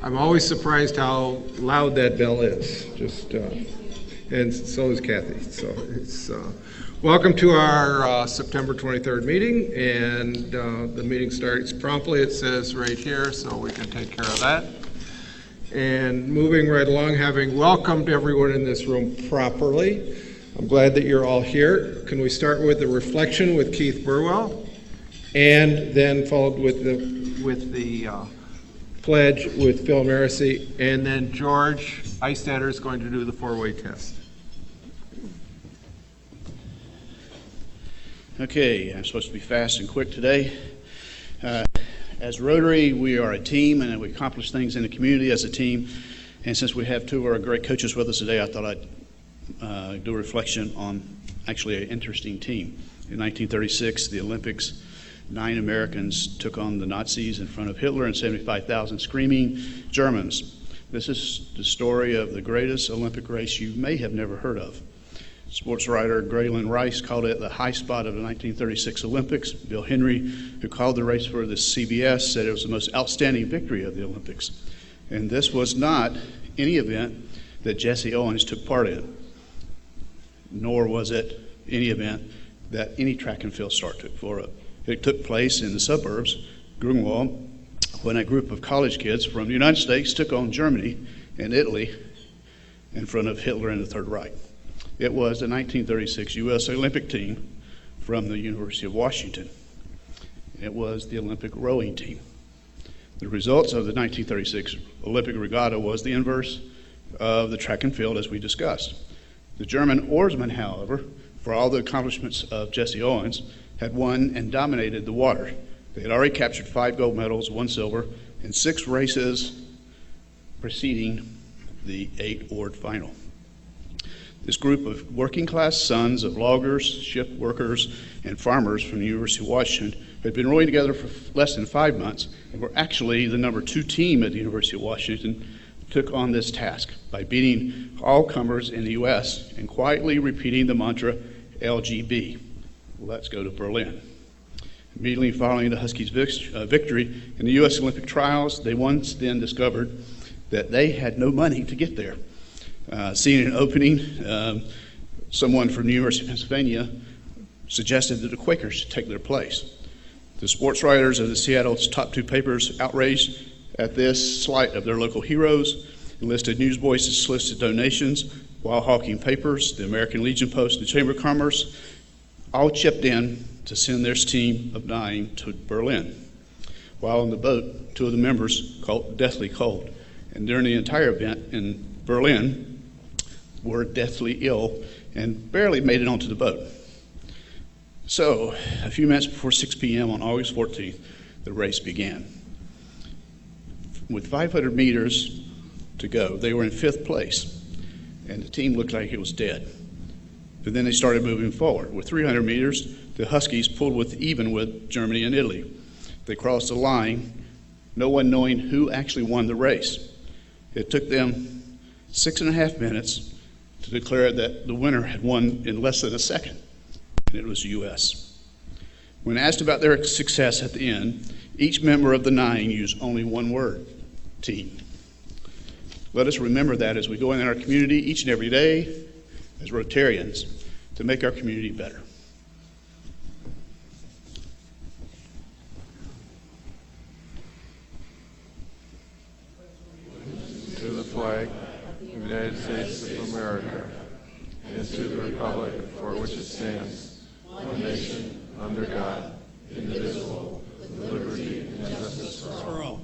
I'm always surprised how loud that bell is. And so is Kathy. So it's welcome to our September 23rd meeting, and the meeting starts promptly. It says right here, so we can take care of that. And moving right along, having welcomed everyone in this room properly, I'm glad that you're all here. Can we start with the reflection with Keith Burwell, and then followed with the pledge with Phil Morrissey, and then George Eistatter is going to do the four-way test. Okay, I'm supposed to be fast and quick today. As Rotary, we are a team, and we accomplish things in the community as a team. And since we have two of our great coaches with us today, I thought I'd do a reflection on actually an interesting team. In 1936, the Olympics, 9 Americans took on the Nazis in front of Hitler and 75,000 screaming Germans. This is the story of the greatest Olympic race you may have never heard of. Sports writer Graylin Rice called it the high spot of the 1936 Olympics. Bill Henry, who called the race for the CBS, said it was the most outstanding victory of the Olympics. And this was not any event that Jesse Owens took part in, nor was it any event that any track and field star took part in. It took place in the suburbs, Grunwald, when a group of college kids from the United States took on Germany and Italy in front of Hitler and the Third Reich. It was the 1936 U.S. Olympic team from the University of Washington. It was the Olympic rowing team. The results of the 1936 Olympic regatta was the inverse of the track and field, as we discussed. The German oarsmen, however, for all the accomplishments of Jesse Owens, had won and dominated the water. They had already captured 5 gold medals, 1 silver, and 6 races preceding the 8-oared final. This group of working-class sons of loggers, ship workers, and farmers from the University of Washington had been rowing together for less than 5 months and were actually the number 2 team at the University of Washington, took on this task by beating all comers in the U.S. and quietly repeating the mantra, LGB, let's go to Berlin. Immediately following the Huskies' victory in the U.S. Olympic trials, they once then discovered that they had no money to get there. Seeing an opening, someone from the University of Pennsylvania suggested that the Quakers should take their place. The sports writers of the Seattle's top 2 papers, outraged at this slight of their local heroes, enlisted newsboys to solicit donations while hawking papers. The American Legion Post and the Chamber of Commerce all chipped in to send their team of 9 to Berlin. While on the boat, 2 of the members caught deathly cold, and during the entire event in Berlin, were deathly ill and barely made it onto the boat. So, a few minutes before 6 p.m. on August 14th, the race began. With 500 meters to go, they were in 5th place, and the team looked like it was dead. But then they started moving forward. With 300 meters, the Huskies pulled even with Germany and Italy. They crossed the line, no one knowing who actually won the race. It took them 6.5 minutes to declare that the winner had won in less than a second, and it was the U.S. When asked about their success at the end, each member of the 9 used only one word, team. Let us remember that as we go in our community each and every day as Rotarians to make our community better. To the flag of the United States of America, and to the republic for which it stands, one nation, under God, indivisible, with liberty and justice for all.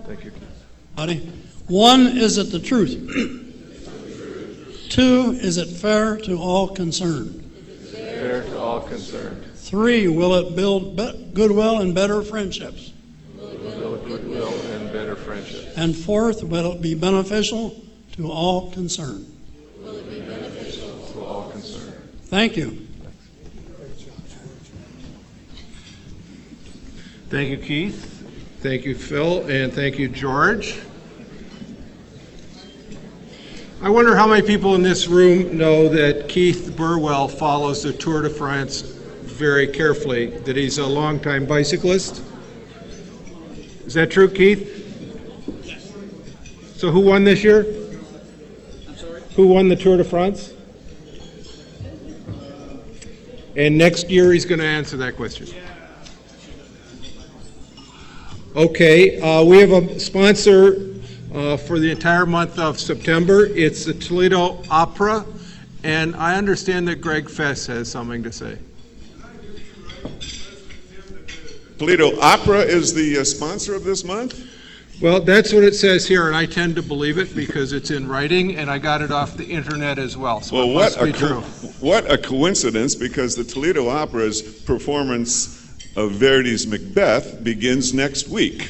Thank you. Howdy. 1, is it the truth? 2, is it fair to all concerned? Fair to all concerned. 3, will it build goodwill and better friendships? Build goodwill and better friendships. And 4th, will it be beneficial to all concerned? Will it be beneficial to all concerned? Thank you. Thank you, Keith. Thank you, Phil, and thank you, George. I wonder how many people in this room know that Keith Burwell follows the Tour de France very carefully, that he's a longtime bicyclist. Is that true, Keith? So who won this year? I'm sorry? Who won the Tour de France? And next year he's going to answer that question. Okay, we have a sponsor for the entire month of September. It's the Toledo Opera, and I understand that Greg Fess has something to say. Toledo Opera is the sponsor of this month? Well, that's what it says here, and I tend to believe it because it's in writing, and I got it off the internet as well, so Well, it must be true. what a coincidence, because the Toledo Opera's performance of Verdi's Macbeth begins next week.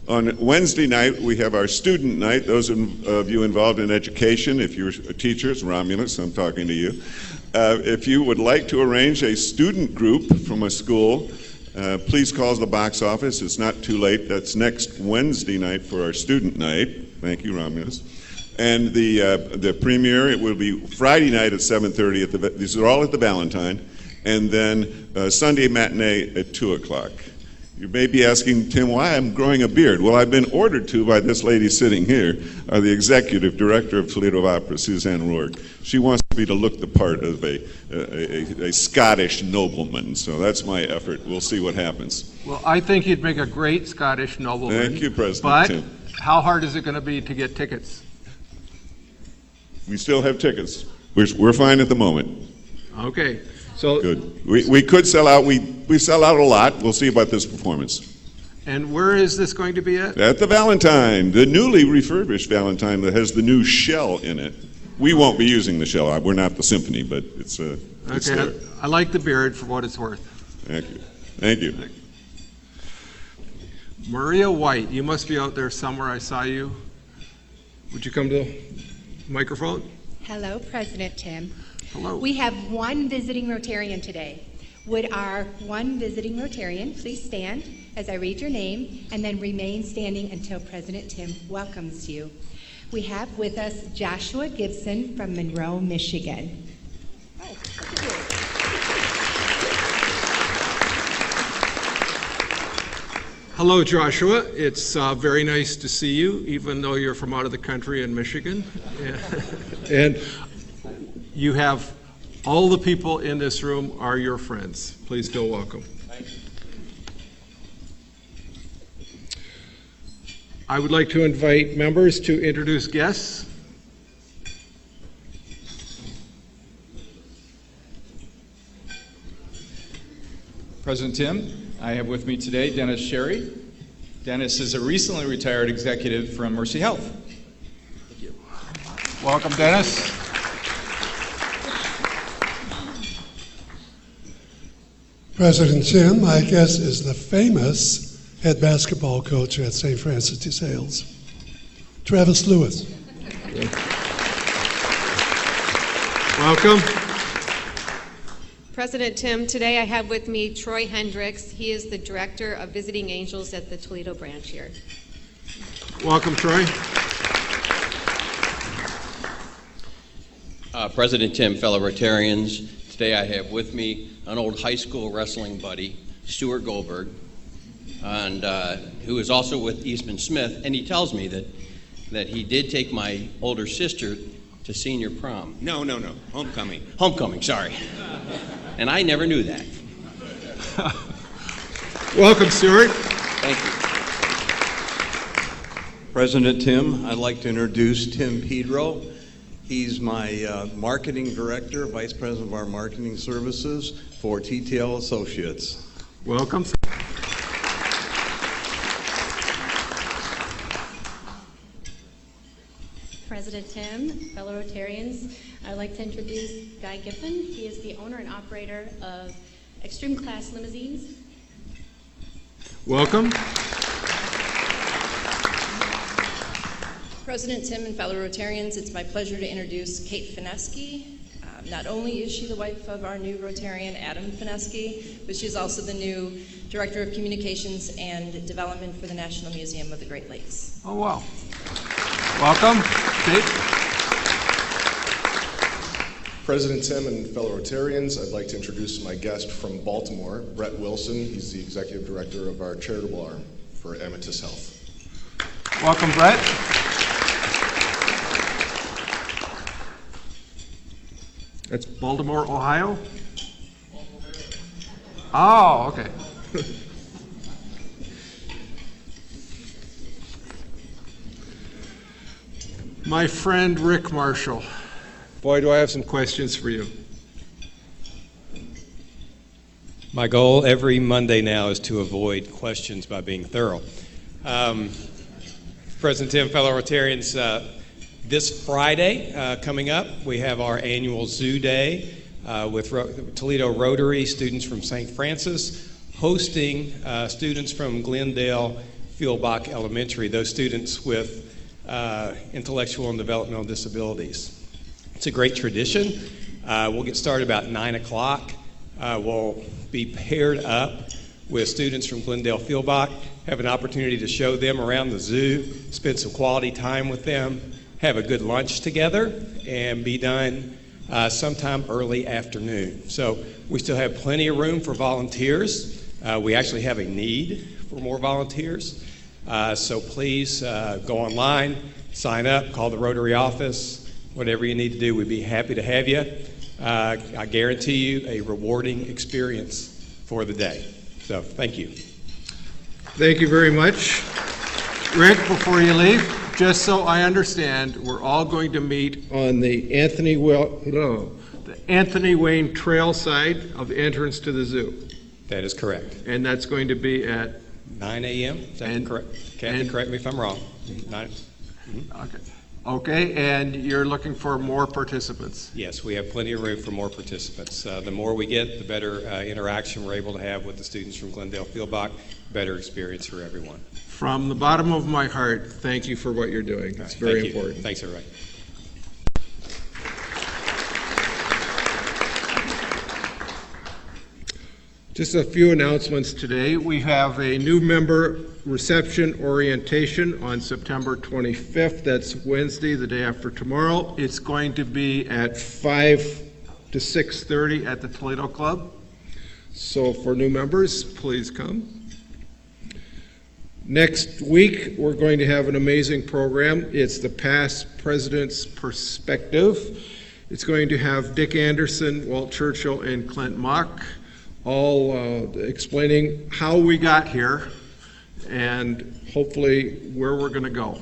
On Wednesday night, we have our student night. Those of you involved in education, if you're teachers, Romulus, I'm talking to you. If you would like to arrange a student group from a school, please call the box office. It's not too late. That's next Wednesday night for our student night. Thank you, Romulus. And the premiere, it will be Friday night at 7:30. These are all at the Valentine. And then Sunday matinee at 2 o'clock. You may be asking, Tim, why I'm growing a beard. Well, I've been ordered to by this lady sitting here, the executive director of Toledo Opera, Suzanne Rourke. She wants me to look the part of a Scottish nobleman, so that's my effort. We'll see what happens. Well, I think you'd make a great Scottish nobleman. Thank you, President But Tim. how hard is it going to be to get tickets? We still have tickets. We're fine at the moment. Okay, so Good. We could sell out. We sell out a lot. We'll see about this performance. and where is this going to be at? At the Valentine, the newly refurbished Valentine that has the new shell in it. We won't be using the shell. We're not the symphony, but it's Okay, there. I like the beard for what it's worth. Thank you. Thank you. Maria White, you must be out there somewhere. I saw you. Would you come to the microphone? Hello, President Tim. Hello. We have one visiting Rotarian today. Would our one visiting Rotarian please stand as I read your name and then remain standing until President Tim welcomes you? We have with us Joshua Gibson from Monroe, Michigan. Oh, look at you. Hello, Joshua. It's very nice to see you, even though you're from out of the country in Michigan. And you have all the people in this room are your friends. Please feel welcome. I would like to invite members to introduce guests. President Tim, I have with me today Dennis Sherry. Dennis is a recently retired executive from Mercy Health. Welcome, Dennis. President Tim, my guest is the famous head basketball coach at St. Francis de Sales, Travis Lewis. Welcome. President Tim, today I have with me Troy Hendricks. He is the Director of Visiting Angels at the Toledo branch here. Welcome, Troy. President Tim, fellow Rotarians, today I have with me an old high school wrestling buddy, Stuart Goldberg, and who is also with Eastman Smith, and he tells me that he did take my older sister to senior prom. No, homecoming. Homecoming, sorry. And I never knew that. Welcome, Stuart. Thank you. President Tim, I'd like to introduce Tim Pedro. He's my marketing director, vice president of our marketing services for TTL Associates. Welcome. President Tim, fellow Rotarians, I'd like to introduce Guy Giffen. He is the owner and operator of Extreme Class Limousines. Welcome. President Tim and fellow Rotarians, it's my pleasure to introduce Kate Fineski. Not only is she the wife of our new Rotarian, Adam Fineski, but she's also the new Director of Communications and Development for the National Museum of the Great Lakes. Oh, wow. Welcome, Kate. President Tim and fellow Rotarians, I'd like to introduce my guest from Baltimore, Brett Wilson. He's the Executive Director of our charitable arm. for Amatus Health. Welcome, Brett. That's Baltimore, Ohio? Oh, okay. My friend Rick Marshall. Boy, do I have some questions for you. My goal every Monday now is to avoid questions by being thorough. President Tim, fellow Rotarians, this Friday coming up, we have our annual Zoo Day with Toledo Rotary, students from St. Francis, hosting students from Glendale Fieldbach Elementary, those students with intellectual and developmental disabilities. It's a great tradition. We'll get started about 9 o'clock. We'll be paired up with students from Glendale Fieldbach, have an opportunity to show them around the zoo, spend some quality time with them, have a good lunch together, and be done sometime early afternoon. So we still have plenty of room for volunteers. We actually have a need for more volunteers. So please go online, sign up, call the Rotary office, whatever you need to do, we'd be happy to have you. I guarantee you a rewarding experience for the day. So thank you. Thank you very much. Rick, before you leave, just so I understand, we're all going to meet on the Anthony Wayne Trail side of the entrance to the zoo. That is correct. And that's going to be at 9 a.m. Is that correct? Kathy, correct me if I'm wrong. 9. Okay. Okay, and you're looking for more participants? Yes, we have plenty of room for more participants. The more we get, the better interaction we're able to have with the students from Glendale Fieldbach, better experience for everyone. From the bottom of my heart, thank you for what you're doing. It's very important. Thanks, everybody. Just a few announcements today. We have a new member reception orientation on September 25th. That's Wednesday, the day after tomorrow. It's going to be at 5 to 6:30 at the Toledo Club. So for new members, please come. Next week, we're going to have an amazing program. It's the Past President's Perspective. It's going to have Dick Anderson, Walt Churchill, and Clint Mock all explaining how we got here and hopefully where we're going to go,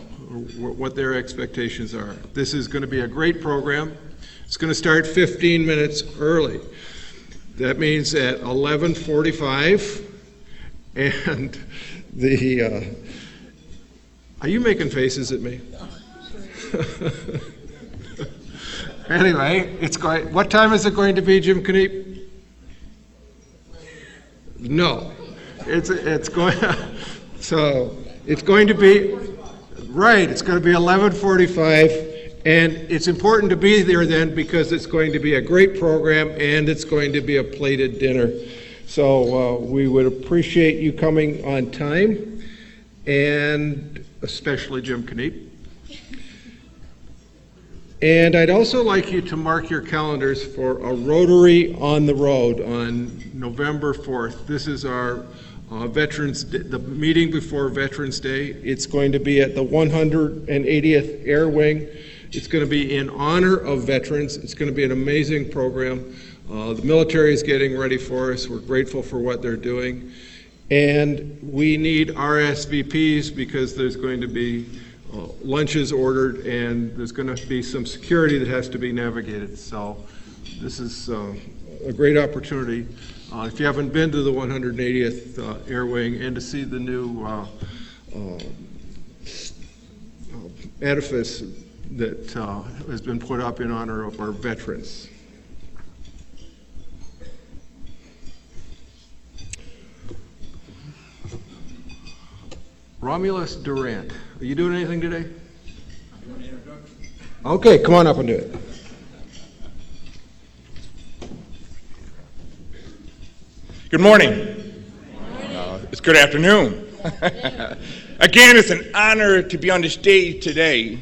or what their expectations are. This is going to be a great program. It's going to start 15 minutes early. That means at 11:45, and the are you making faces at me? Anyway, it's going. What time is it going to be, Jim Kniep? No, it's going. So it's going to be right. It's going to be 11:45, and it's important to be there then because it's going to be a great program and it's going to be a plated dinner. So we would appreciate you coming on time, and especially Jim Kniep. And I'd also like you to mark your calendars for a Rotary on the Road on November 4th. This is our Veterans Day, the meeting before Veterans Day. It's going to be at the 180th Air Wing. It's going to be in honor of veterans. It's going to be an amazing program. The military is getting ready for us. We're grateful for what they're doing. And we need RSVPs because there's going to be lunches ordered, and there's going to be some security that has to be navigated. So this is a great opportunity. If you haven't been to the 180th Air Wing and to see the new edifice that has been put up in honor of our veterans. Romulus Durant, are you doing anything today? Okay, come on up and do it. Good morning. It's good afternoon. Again, it's an honor to be on this stage today,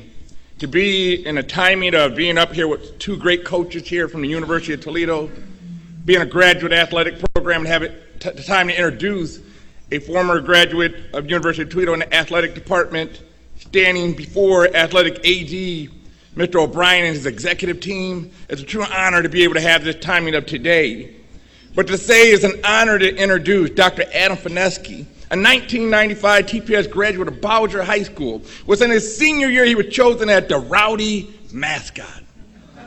to be in a timing of being up here with two great coaches here from the University of Toledo, being a graduate athletic program, and have the time to introduce a former graduate of University of Toledo in the athletic department, standing before athletic AD Mr. O'Brien and his executive team. It's a true honor to be able to have this timing of today. But to say it's an honor to introduce Dr. Adam Fineski, a 1995 TPS graduate of Bowser High School. Within his senior year, he was chosen as the Rowdy mascot. I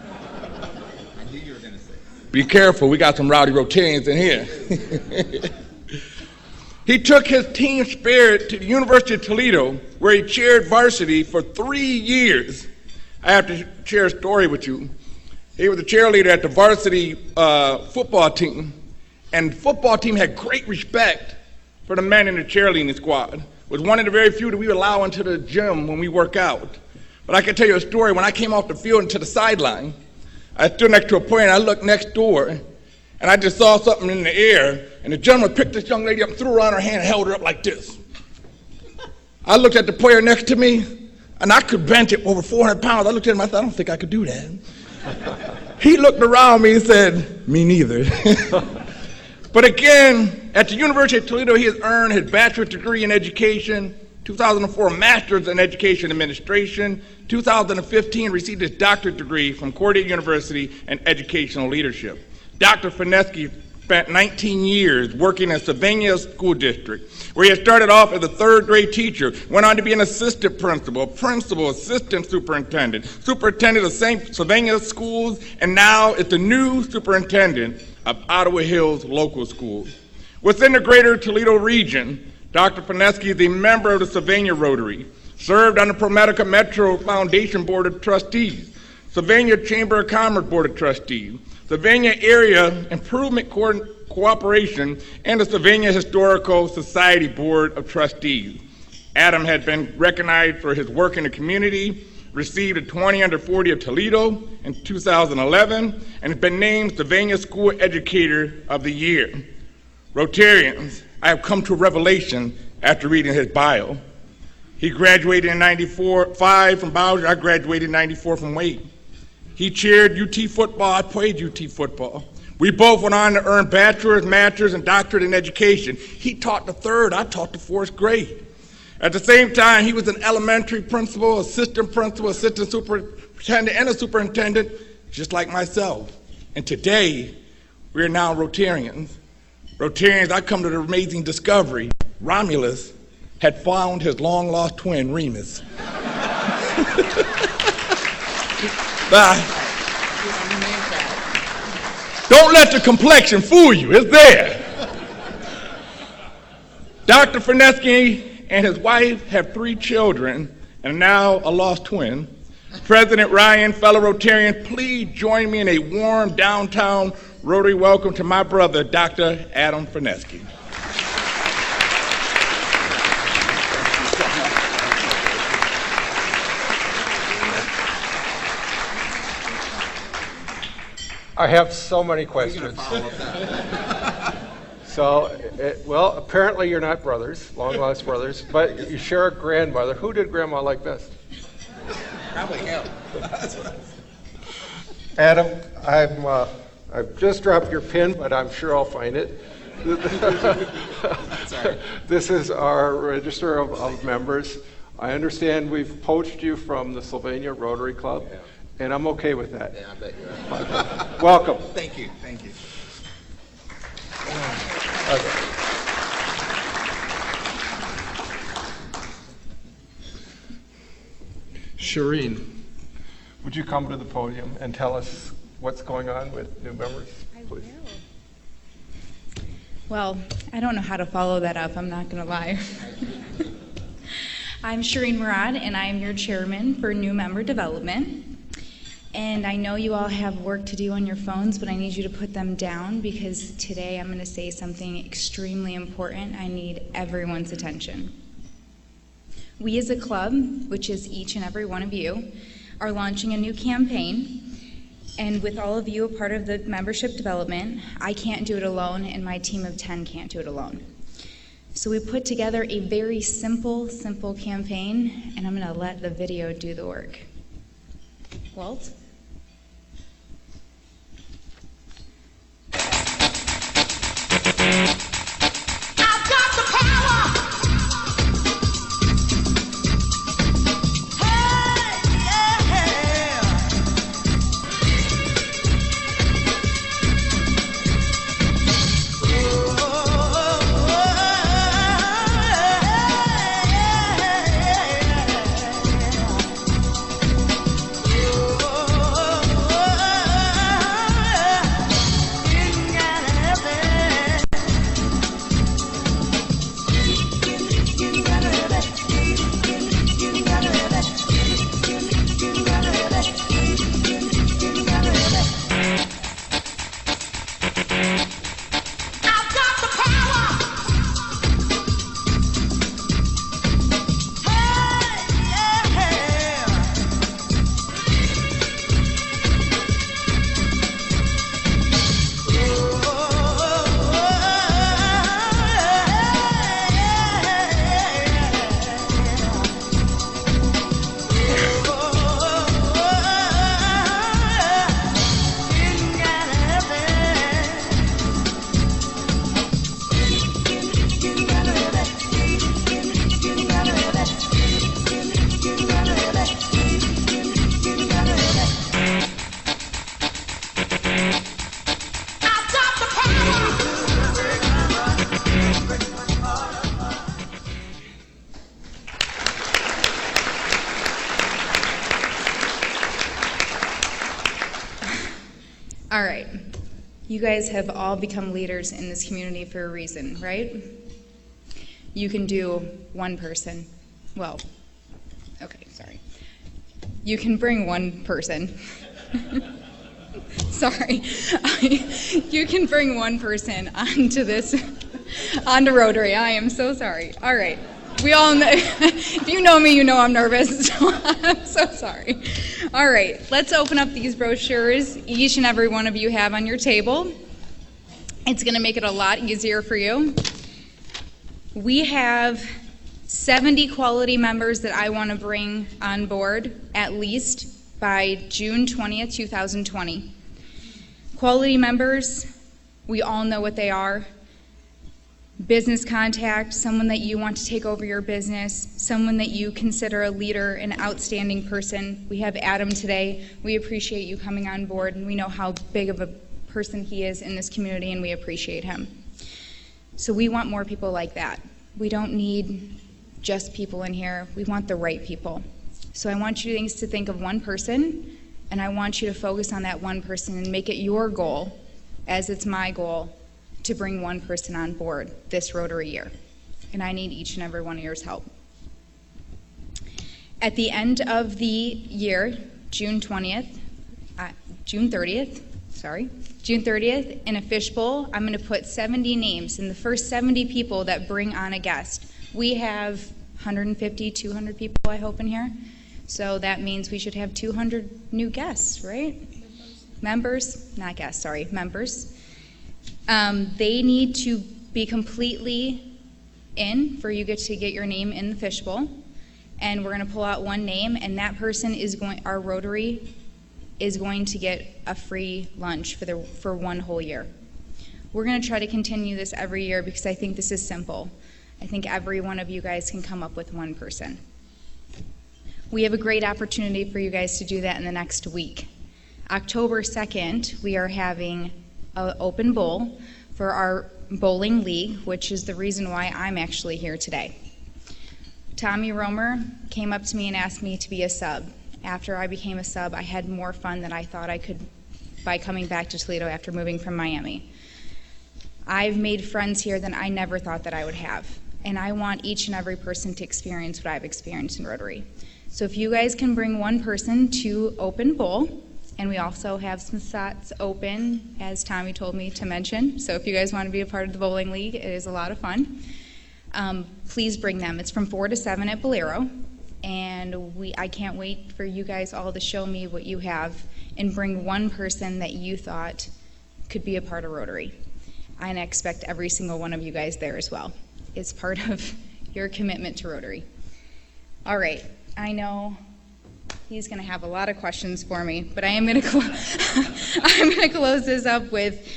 knew you were going to say. Be careful, we got some Rowdy Rotarians in here. He took his team spirit to the University of Toledo, where he chaired varsity for 3 years. I have to share a story with you. He was the cheerleader at the varsity football team, and the football team had great respect for the men in the cheerleading squad. It was one of the very few that we allow into the gym when we work out. But I can tell you a story. When I came off the field into the sideline, I stood next to a player, and I looked next door, and I just saw something in the air, and the gentleman picked this young lady up and threw her on her hand and held her up like this. I looked at the player next to me, and I could bench it over 400 pounds. I looked at him, I thought, I don't think I could do that. He looked around me and said, me neither. But again, at the University of Toledo, he has earned his bachelor's degree in education, 2004 master's in education administration, 2015 received his doctorate degree from Cordia University in educational leadership. Dr. Fineski spent 19 years working in Sylvania School District, where he had started off as a third-grade teacher, went on to be an assistant principal, assistant superintendent, superintendent of Sylvania schools, and now is the new superintendent of Ottawa Hills Local Schools. Within the greater Toledo region, Dr. Fineski is a member of the Sylvania Rotary, served on the ProMedica Metro Foundation Board of Trustees, Sylvania Chamber of Commerce Board of Trustees, Sylvania Area Improvement Cooperation, and the Sylvania Historical Society Board of Trustees. Adam had been recognized for his work in the community, received a 20 under 40 of Toledo in 2011, and has been named Sylvania School Educator of the Year. Rotarians, I have come to a revelation after reading his bio. He graduated in 95 from Bowser. I graduated in 94 from Wade. He chaired UT football. I played UT football. We both went on to earn bachelor's, master's, and doctorate in education. He taught the third. I taught the fourth grade. At the same time, he was an elementary principal, assistant superintendent, and a superintendent, just like myself. And today, we are now Rotarians. Rotarians, I come to the amazing discovery. Romulus had found his long-lost twin, Remus. Don't let the complexion fool you, it's there. Dr. Fineski and his wife have 3 children and now a lost twin. President Ryan, fellow Rotarian, please join me in a warm downtown Rotary welcome to my brother, Dr. Adam Fineski. I have so many questions. So, well, apparently you're not brothers, long-lost brothers, but you share a grandmother. Who did Grandma like best? Probably him. Adam, I've just dropped your pin, but I'm sure I'll find it. Sorry. This is our register of members. I understand we've poached you from the Sylvania Rotary Club, and I'm okay with that. Yeah, I bet you are. Welcome. Thank you. Thank you. Shireen, would you come to the podium and tell us what's going on with new members, please? Well, I don't know how to follow that up, I'm not going to lie. I'm Shireen Murad, and I am your chairman for new member development. And I know you all have work to do on your phones, but I need you to put them down because today I'm going to say something extremely important. I need everyone's attention. We as a club, which is each and every one of you, are launching a new campaign. And with all of you a part of the membership development, I can't do it alone, and my team of 10 can't do it alone. So we put together a very simple campaign, and I'm going to let the video do the work. Walt? I've got the power. All right. You guys have all become leaders in this community for a reason, right? You can do one person. Well, okay, sorry. You can bring one person. Sorry. You can bring one person onto Rotary. I am so sorry. All right. We all know, if you know me, you know I'm nervous, so I'm so sorry. All right, let's open up these brochures each and every one of you have on your table. It's going to make it a lot easier for you. We have 70 quality members that I want to bring on board at least by June 20th, 2020. Quality members, we all know what they are. Business contact, someone that you want to take over your business, someone that you consider a leader, an outstanding person. We have Adam today. We appreciate you coming on board, and we know how big of a person he is in this community, and we appreciate him. So we want more people like that. We don't need just people in here. We want the right people. So I want you to think of one person, and I want you to focus on that one person and make it your goal, as it's my goal, to bring one person on board this Rotary year. And I need each and every one of yours help. At the end of the year, June 30th, in a fishbowl, I'm going to put 70 names, and the first 70 people that bring on a guest. We have 150, 200 people, I hope, in here. So that means we should have 200 new guests, right? Members, not guests, sorry, members. They need to be completely in for you to get your name in the fishbowl. And we're going to pull out one name, and that person is our Rotary is going to get a free lunch for one whole year. We're going to try to continue this every year because I think this is simple. I think every one of you guys can come up with one person. We have a great opportunity for you guys to do that in the next week. October 2nd, we are having an open bowl for our bowling league, which is the reason why I'm actually here today. Tommy Romer came up to me and asked me to be a sub. After I became a sub, I had more fun than I thought I could by coming back to Toledo after moving from Miami. I've made friends here that I never thought that I would have, and I want each and every person to experience what I've experienced in Rotary. So if you guys can bring one person to open bowl, and we also have some spots open, as Tommy told me to mention. So if you guys want to be a part of the bowling league, it is a lot of fun. Please bring them. It's from 4 to 7 at Bolero. And I can't wait for you guys all to show me what you have and bring one person that you thought could be a part of Rotary. And I expect every single one of you guys there as well. It's part of your commitment to Rotary. All right, I know he's going to have a lot of questions for me, but I am going to close this up with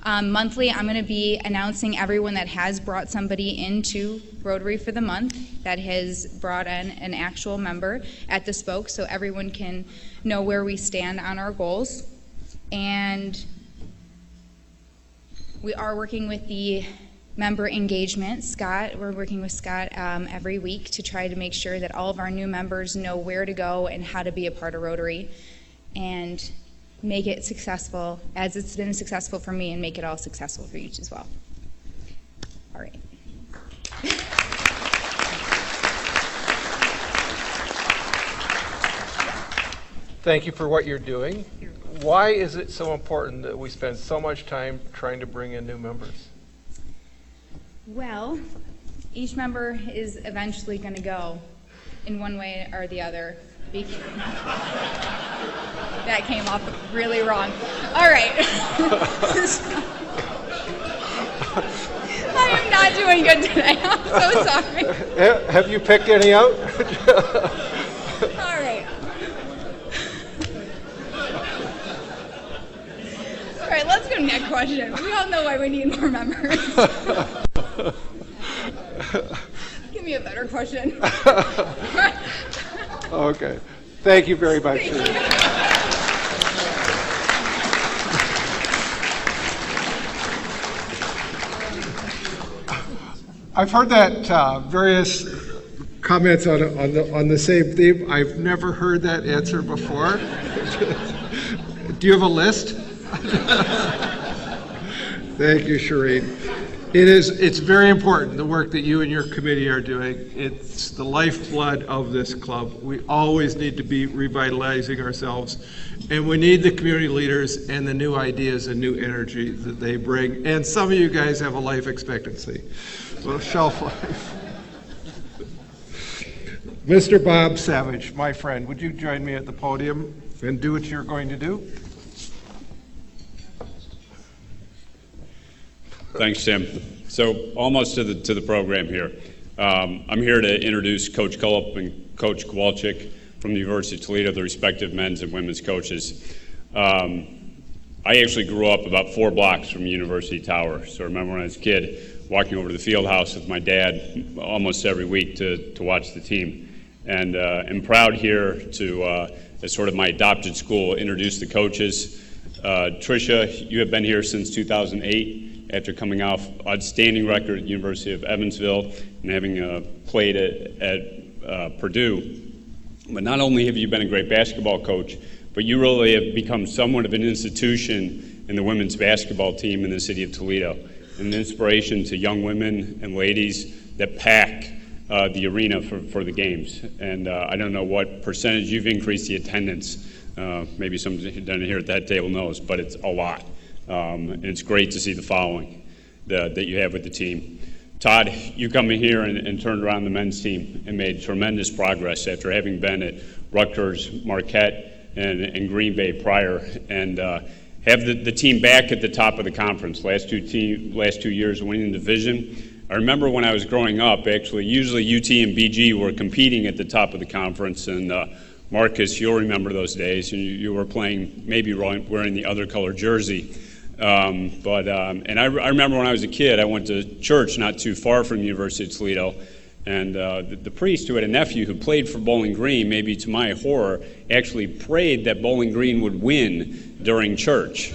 monthly. I'm going to be announcing everyone that has brought somebody into Rotary for the month, that has brought in an actual member at the spoke, so everyone can know where we stand on our goals. And we are working with the member engagement. We're working with Scott every week to try to make sure that all of our new members know where to go and how to be a part of Rotary and make it successful as it's been successful for me, and make it all successful for you as well. All right. Thank you for what you're doing. Why is it so important that we spend so much time trying to bring in new members? Well, each member is eventually going to go in one way or the other. That came off really wrong. All right. I am not doing good today. I'm so sorry. Have you picked any out? All right. All right, let's go to the next question. We all know why we need more members. Give me a better question. Okay. Thank you very much. Thank you. I've heard that various comments on the same theme. I've never heard that answer before. Do you have a list? Thank you, Shireen. It's very important, the work that you and your committee are doing. It's the lifeblood of this club. We always need to be revitalizing ourselves, and we need the community leaders and the new ideas and new energy that they bring. And some of you guys have a life expectancy, well, shelf life. Mr. Bob Savage, my friend, would you join me at the podium and do what you're going to do? Thanks, Tim. So almost to the program here. I'm here to introduce Coach Cullop and Coach Kowalczyk from the University of Toledo, the respective men's and women's coaches. I actually grew up about 4 blocks from University Tower. So I remember when I was a kid walking over to the field house with my dad almost every week to watch the team. And I'm proud here to, as sort of my adopted school, introduce the coaches. Tricia, you have been here since 2008. After coming off outstanding record at the University of Evansville and having played at Purdue. But not only have you been a great basketball coach, but you really have become somewhat of an institution in the women's basketball team in the city of Toledo, and an inspiration to young women and ladies that pack the arena for the games. And I don't know what percentage you've increased the attendance. Maybe somebody down here at that table knows, but it's a lot. And it's great to see the following that you have with the team. Todd, you come in here and turned around the men's team and made tremendous progress after having been at Rutgers, Marquette, and Green Bay prior, and have the team back at the top of the conference. Last two years winning the division. I remember when I was growing up, actually, usually UT and BG were competing at the top of the conference, and Marcus, you'll remember those days, and you were playing, maybe wearing the other color jersey. And I remember when I was a kid, I went to church not too far from the University of Toledo, and the priest who had a nephew who played for Bowling Green, maybe to my horror, actually prayed that Bowling Green would win during church.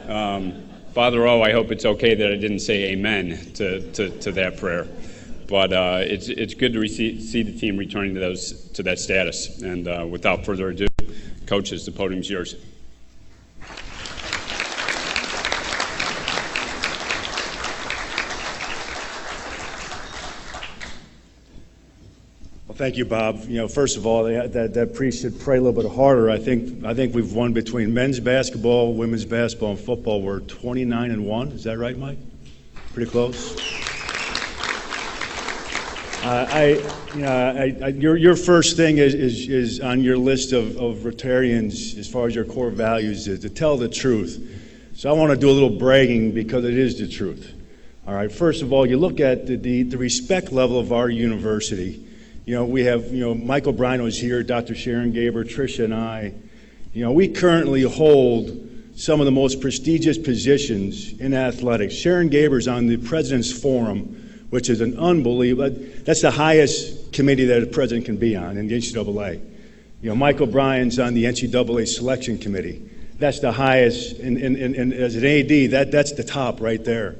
Father O, I hope it's okay that I didn't say amen to that prayer. But it's good to see the team returning to that status. And without further ado, coaches, the podium's yours. Well, thank you, Bob. You know, first of all, that priest should pray a little bit harder. I think we've won between men's basketball, women's basketball, and football. We're 29-1. Is that right, Mike? Pretty close. Your first thing is on your list of Rotarians as far as your core values is to tell the truth. So I want to do a little bragging because it is the truth. All right. First of all, you look at the respect level of our university. You know, we have, Michael Brino is here, Dr. Sharon Gaber, Tricia, and I. You know, we currently hold some of the most prestigious positions in athletics. Sharon Gaber's on the President's Forum, which is an unbelievable, that's the highest committee that a president can be on in the NCAA. You know, Michael Bryan's on the NCAA Selection Committee. That's the highest, and as an AD, that's the top right there.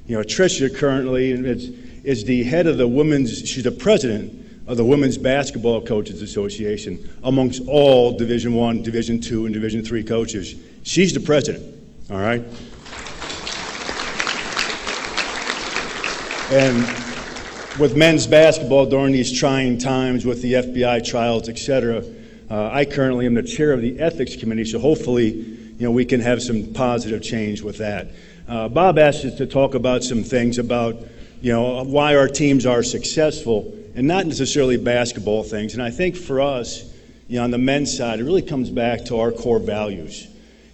You know, Tricia currently is the head of she's the president of the Women's Basketball Coaches Association amongst all Division I, Division II, and Division III coaches. She's the president, all right? And with men's basketball during these trying times with the FBI trials, et cetera, I currently am the chair of the ethics committee, so hopefully, we can have some positive change with that. Bob asked us to talk about some things about, why our teams are successful, and not necessarily basketball things. And I think for us, on the men's side, it really comes back to our core values.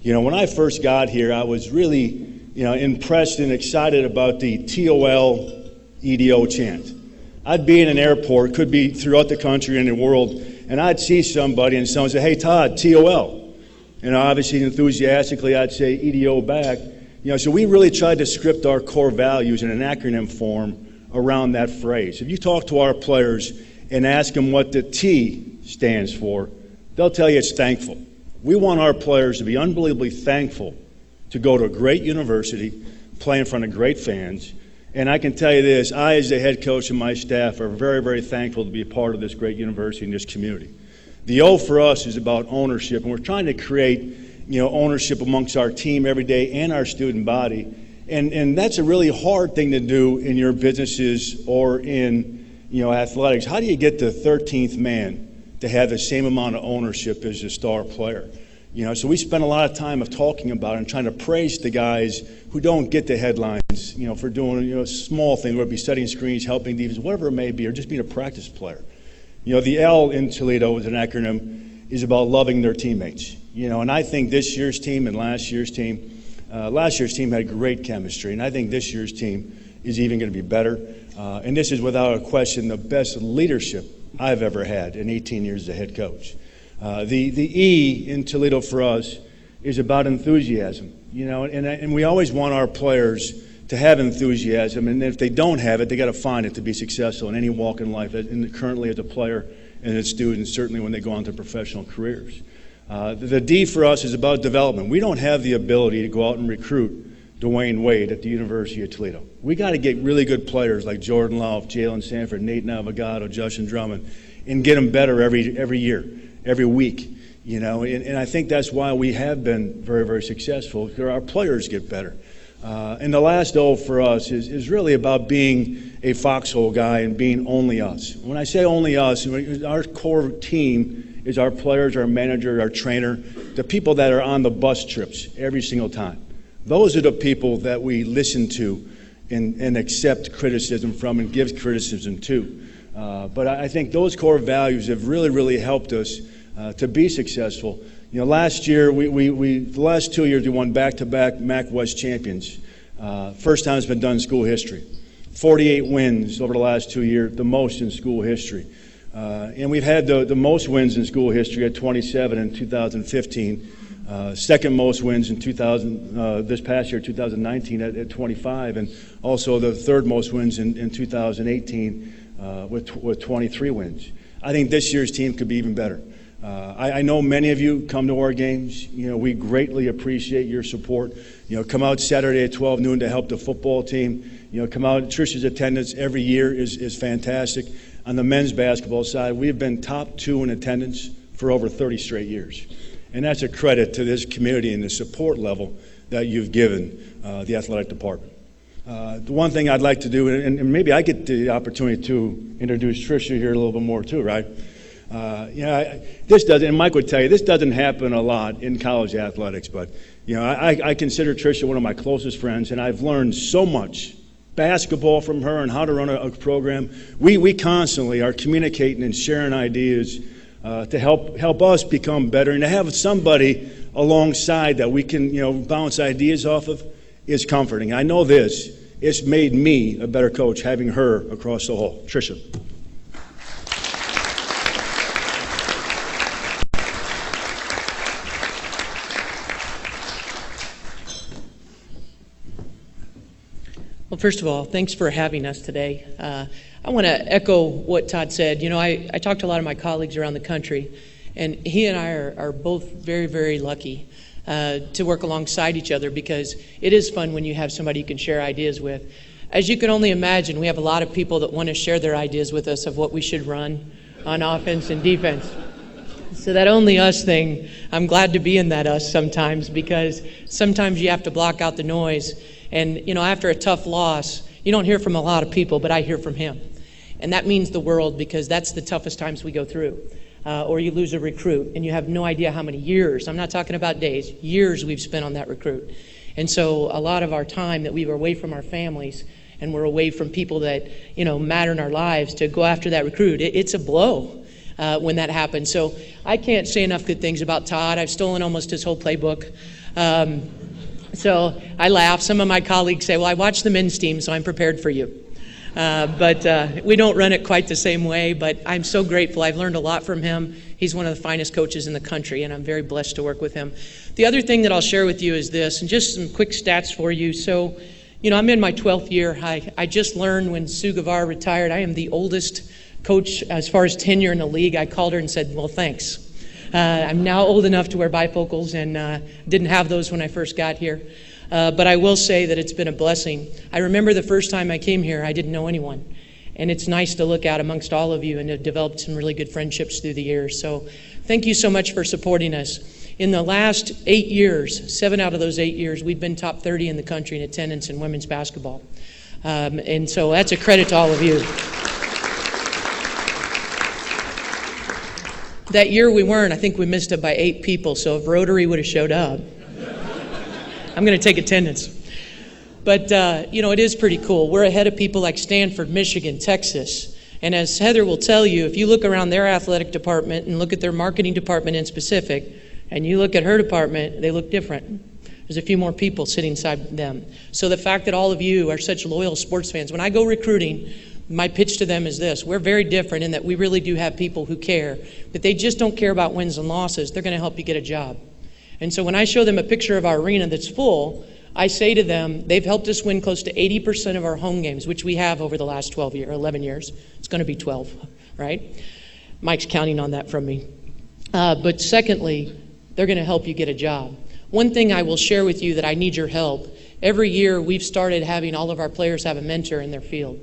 When I first got here, I was really, impressed and excited about the TOL EDO chant. I'd be in an airport, could be throughout the country and the world, and I'd see somebody and someone say, "Hey, Todd, TOL." And obviously, enthusiastically, I'd say EDO back. So we really tried to script our core values in an acronym form around that phrase. If you talk to our players and ask them what the T stands for, they'll tell you it's thankful. We want our players to be unbelievably thankful to go to a great university, play in front of great fans. And I can tell you this, I as the head coach and my staff are very, very thankful to be a part of this great university and this community. The O for us is about ownership, and we're trying to create, ownership amongst our team every day and our student body. And that's a really hard thing to do in your businesses or in, athletics. How do you get the 13th man to have the same amount of ownership as the star player? So we spend a lot of time talking about it and trying to praise the guys who don't get the headlines, for doing, small things, whether it be setting screens, helping defense, whatever it may be, or just being a practice player. The L in Toledo is an acronym, is about loving their teammates. And I think this year's team and last year's team had great chemistry, and I think this year's team is even going to be better. And this is without a question the best leadership I've ever had in 18 years as a head coach. The E in Toledo for us is about enthusiasm, and we always want our players to have enthusiasm, and if they don't have it, they got to find it to be successful in any walk in life, and currently as a player and as students, certainly when they go on to professional careers. The D for us is about development. We don't have the ability to go out and recruit Dwayne Wade at the University of Toledo. We got to get really good players like Jordan Love, Jalen Sanford, Nate Navigado, Justin Drummond, and get them better every year, every week. And I think that's why we have been very, very successful, because our players get better. And the last O for us is really about being a foxhole guy and being only us. When I say only us, our core team is our players, our manager, our trainer, the people that are on the bus trips every single time. Those are the people that we listen to and accept criticism from and give criticism to. But I think those core values have really, really helped us to be successful. Last year, the last 2 years, we won back-to-back MAC West champions. First time it's been done in school history. 48 wins over the last 2 years, the most in school history. And we've had the most wins in school history at 27 in 2015. Second most wins in this past year, 2019, at 25, and also the third most wins in 2018 with 23 wins. I think this year's team could be even better. I know many of you come to our games. We greatly appreciate your support. Come out Saturday at 12 noon to help the football team. Come out. Tricia's attendance every year is fantastic. On the men's basketball side, we've been top 2 in attendance for over 30 straight years. And that's a credit to this community and the support level that you've given the athletic department. The one thing I'd like to do, and maybe I get the opportunity to introduce Tricia here a little bit more too, right? This doesn't, and Mike would tell you, this doesn't happen a lot in college athletics, but I consider Tricia one of my closest friends, and I've learned so much basketball from her and how to run a program. We constantly are communicating and sharing ideas to help us become better, and to have somebody alongside that we can bounce ideas off of is comforting. I know this. It's made me a better coach having her across the hall. Tricia. Well, first of all, thanks for having us today. I want to echo what Todd said. I talked to a lot of my colleagues around the country, and he and I are both very, very lucky to work alongside each other, because it is fun when you have somebody you can share ideas with. As you can only imagine, we have a lot of people that want to share their ideas with us of what we should run on offense and defense. So that only us thing, I'm glad to be in that us sometimes, because sometimes you have to block out the noise. And, after a tough loss, you don't hear from a lot of people, but I hear from him. And that means the world, because that's the toughest times we go through. Or you lose a recruit, and you have no idea how many years, I'm not talking about days, years we've spent on that recruit. And so a lot of our time that we were away from our families, and we're away from people that, matter in our lives, to go after that recruit, it's a blow when that happens. So I can't say enough good things about Todd. I've stolen almost his whole playbook. So I laugh. Some of my colleagues say, well, I watch the men's team, so I'm prepared for you. But we don't run it quite the same way, but I'm so grateful. I've learned a lot from him. He's one of the finest coaches in the country, and I'm very blessed to work with him. The other thing that I'll share with you is this, and just some quick stats for you. So, I'm in my 12th year. I just learned when Sue Guevara retired, I am the oldest coach as far as tenure in the league. I called her and said, well, thanks. I'm now old enough to wear bifocals, and didn't have those when I first got here. But I will say that it's been a blessing. I remember the first time I came here, I didn't know anyone. And it's nice to look out amongst all of you and have developed some really good friendships through the years. So thank you so much for supporting us. In the last 8 years, 7 out of those 8 years, we've been top 30 in the country in attendance in women's basketball. And so that's a credit to all of you. That year we weren't. I think we missed it by 8 people, so if Rotary would have showed up, I'm going to take attendance. But, it is pretty cool. We're ahead of people like Stanford, Michigan, Texas. And as Heather will tell you, if you look around their athletic department and look at their marketing department in specific, and you look at her department, they look different. There's a few more people sitting inside them. So the fact that all of you are such loyal sports fans, when I go recruiting, my pitch to them is this: we're very different in that we really do have people who care, but they just don't care about wins and losses. They're going to help you get a job. And so when I show them a picture of our arena that's full, I say to them, they've helped us win close to 80% of our home games, which we have over the last 11 years. It's going to be 12, right? Mike's counting on that from me. But secondly, they're going to help you get a job. One thing I will share with you that I need your help. Every year we've started having all of our players have a mentor in their field.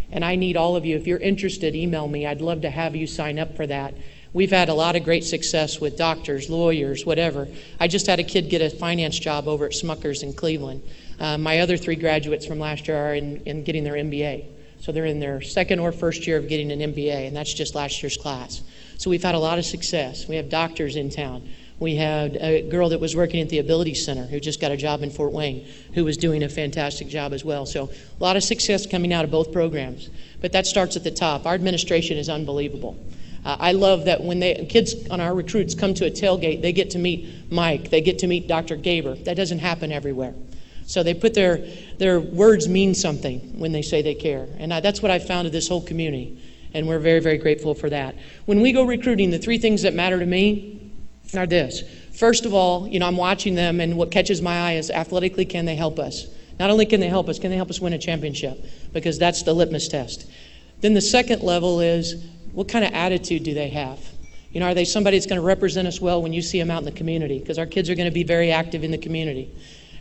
And I need all of you, if you're interested, email me. I'd love to have you sign up for that. We've had a lot of great success with doctors, lawyers, whatever. I just had a kid get a finance job over at Smucker's in Cleveland. My other 3 graduates from last year are in getting their MBA. So they're in their second or first year of getting an MBA, and that's just last year's class. So we've had a lot of success. We have doctors in town. We had a girl that was working at the Ability Center who just got a job in Fort Wayne who was doing a fantastic job as well. So a lot of success coming out of both programs. But that starts at the top. Our administration is unbelievable. I love that when kids on our recruits come to a tailgate, they get to meet Mike, they get to meet Dr. Gaber. That doesn't happen everywhere. So they put their words mean something when they say they care. And that's what I've found of this whole community. And we're very, very grateful for that. When we go recruiting, the 3 things that matter to me are this. First of all, I'm watching them, and what catches my eye is athletically, can they help us? Not only can they help us win a championship? Because that's the litmus test. Then the second level is, what kind of attitude do they have? Are they somebody that's going to represent us well when you see them out in the community? Because our kids are going to be very active in the community.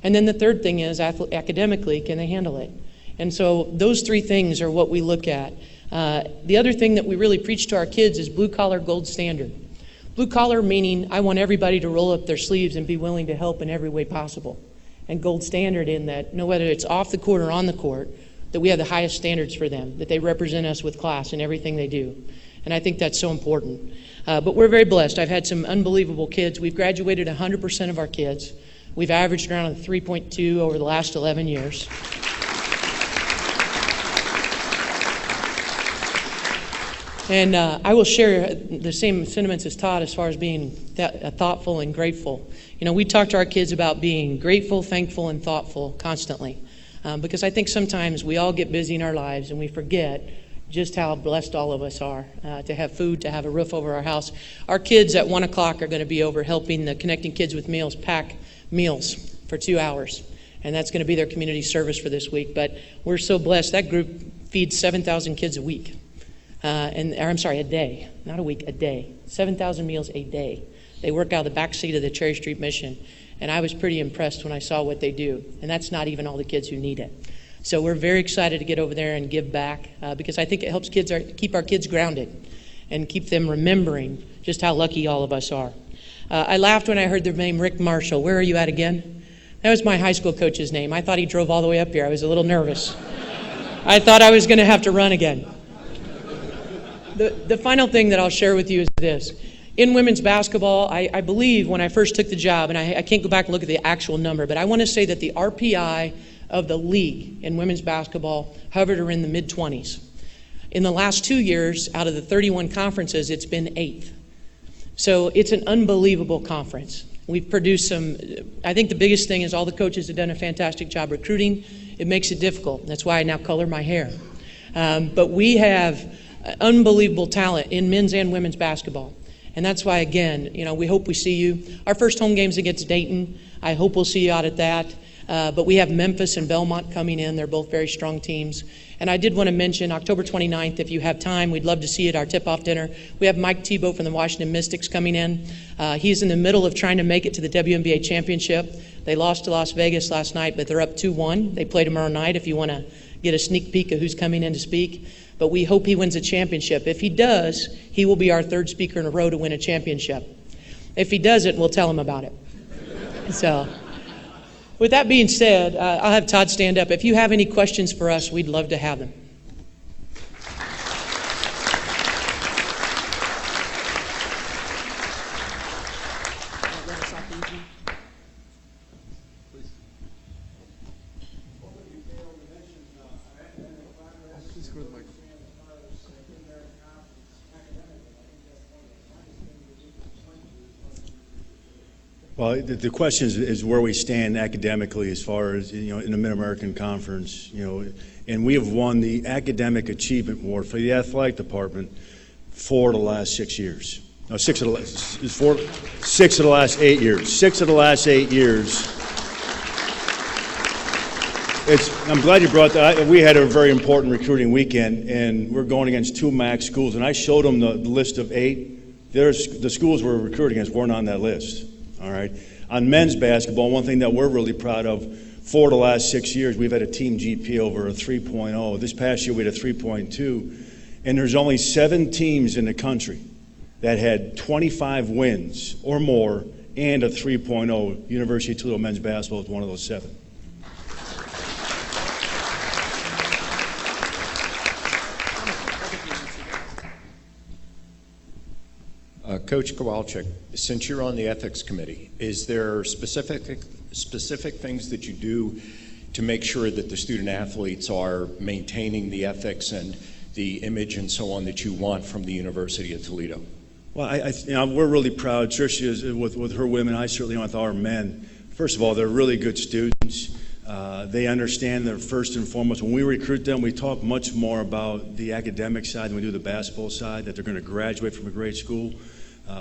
And then the third thing is, academically, can they handle it? And so those 3 things are what we look at. The other thing that we really preach to our kids is blue collar, gold standard. Blue collar meaning I want everybody to roll up their sleeves and be willing to help in every way possible. And gold standard in that, no whether it's off the court or on the court, that we have the highest standards for them, that they represent us with class in everything they do. And I think that's so important. But we're very blessed. I've had some unbelievable kids. We've graduated 100% of our kids. We've averaged around a 3.2 over the last 11 years. And I will share the same sentiments as Todd as far as being thoughtful and grateful. We talk to our kids about being grateful, thankful, and thoughtful constantly. Because I think sometimes we all get busy in our lives and we forget just how blessed all of us are to have food, to have a roof over our house. Our kids at 1 o'clock are going to be over helping the Connecting Kids with Meals pack meals for 2 hours. And that's going to be their community service for this week. But we're so blessed. That group feeds 7,000 kids a week. A day. Not a week, a day. 7,000 meals a day. They work out of the back seat of the Cherry Street Mission. And I was pretty impressed when I saw what they do. And that's not even all the kids who need it. So we're very excited to get over there and give back because I think it helps keep our kids grounded and keep them remembering just how lucky all of us are. I laughed when I heard the name Rick Marshall. Where are you at again? That was my high school coach's name. I thought he drove all the way up here. I was a little nervous. I thought I was going to have to run again. The final thing that I'll share with you is this. In women's basketball, I believe when I first took the job, and I can't go back and look at the actual number, but I want to say that the RPI of the league in women's basketball hovered around the mid-20s. In the last 2 years, out of the 31 conferences, it's been 8th. So it's an unbelievable conference. We've produced I think the biggest thing is all the coaches have done a fantastic job recruiting. It makes it difficult. That's why I now color my hair. But we have unbelievable talent in men's and women's basketball. And that's why, again, we hope we see you. Our first home game's against Dayton. I hope we'll see you out at that. But we have Memphis and Belmont coming in. They're both very strong teams. And I did want to mention October 29th, if you have time, we'd love to see you at our tip-off dinner. We have Mike Tebow from the Washington Mystics coming in. He's in the middle of trying to make it to the WNBA championship. They lost to Las Vegas last night, but they're up 2-1. They play tomorrow night if you want to get a sneak peek of who's coming in to speak. But we hope he wins a championship. If he does, he will be our 3rd speaker in a row to win a championship. If he doesn't, we'll tell him about it. So, with that being said, I'll have Todd stand up. If you have any questions for us, we'd love to have them. Well, the question is where we stand academically as far as, in the Mid-American Conference, and we have won the Academic Achievement Award for the athletic department 4 of the last 6 years. No, 6 of the last 8 years. 6 of the last 8 years. I'm glad you brought that. We had a very important recruiting weekend, and we're going against 2 MAC schools, and I showed them the list of 8. The schools we're recruiting against weren't on that list. All right. On men's basketball, one thing that we're really proud of, 4 of the last 6 years, we've had a team GP over a 3.0. This past year, we had a 3.2. And there's only 7 teams in the country that had 25 wins or more and a 3.0. University of Toledo men's basketball is one of those 7. Coach Kowalczyk, since you're on the ethics committee, is there specific things that you do to make sure that the student athletes are maintaining the ethics and the image and so on that you want from the University of Toledo? Well, we're really proud. Tricia is with her women. I certainly with our men. First of all, they're really good students. They understand that first and foremost, when we recruit them, we talk much more about the academic side than we do the basketball side, that they're going to graduate from a great school.